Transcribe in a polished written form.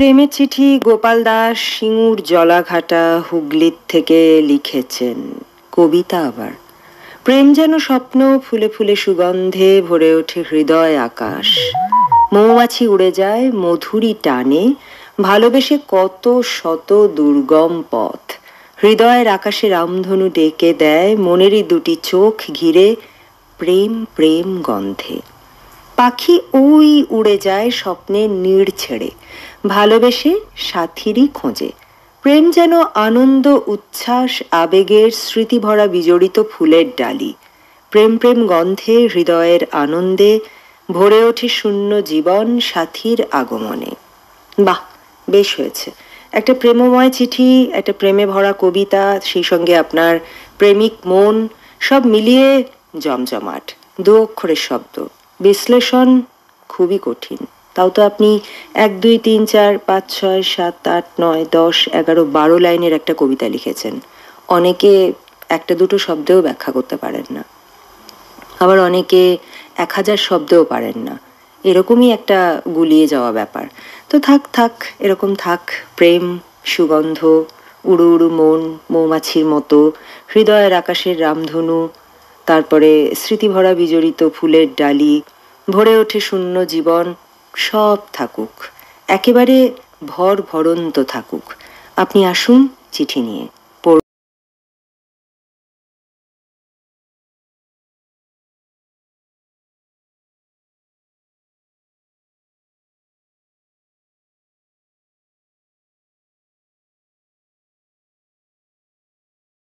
প্রেমের চিঠি গোপাল দাস সিঙ্গুর জলাঘাটা হুগলির থেকে লিখেছেন। কবিতা আবার। প্রেম যেন স্বপ্ন, ফুলে ফুলে সুগন্ধে ভরে ওঠে হৃদয় আকাশ। মৌমাছি উড়ে যায় মধুরী টানে, ভালোবেসে কত শত দুর্গম পথ। হৃদয়ের আকাশে রামধনু ডেকে দেয় মনেরই দুটি চোখ ঘিরে প্রেম প্রেম গন্ধে। পাখি ওই উড়ে যায় স্বপ্নের নীড় ছেড়ে, ভালোবেসে সাথীরই খোঁজে। প্রেম যেন আনন্দ, উচ্ছ্বাস, আবেগের স্মৃতিভরা বিজড়িত ফুলের ডালি। প্রেম প্রেম গন্ধে হৃদয়ের আনন্দে ভরে ওঠে শূন্য জীবন সাথীর আগমনে। বাহ, বেশ হয়েছে। একটা প্রেমময় চিঠি, একটা প্রেমে ভরা কবিতা, সেই সঙ্গে আপনার প্রেমিক মন, সব মিলিয়ে জমজমাট। দু অক্ষরের শব্দ, বিশ্লেষণ খুবই কঠিন। তাও তো আপনি 1, 2, 3, 4, 5, 6, 7, 8, 9, 10, 11, 12 লাইনের একটা কবিতা লিখেছেন। অনেকে একটা দুটো শব্দেও ব্যাখ্যা করতে পারেন না, আবার অনেকে 1000 শব্দেও পারেন না। এরকমই একটা গুলিয়ে যাওয়া ব্যাপার। তো থাক থাক, এরকম থাক। প্রেম, সুগন্ধ, উড়ু উড়ু মন, মৌমাছির মতো, হৃদয়ের আকাশের রামধনু, তারপরে স্মৃতিভরা বিজড়িত ফুলের ডালি, ভরে ওঠে শূন্য জীবন, সব থাকুক, একেবারে ভর ভরন্ত থাকুক। আপনি আসুন চিঠি নিয়ে।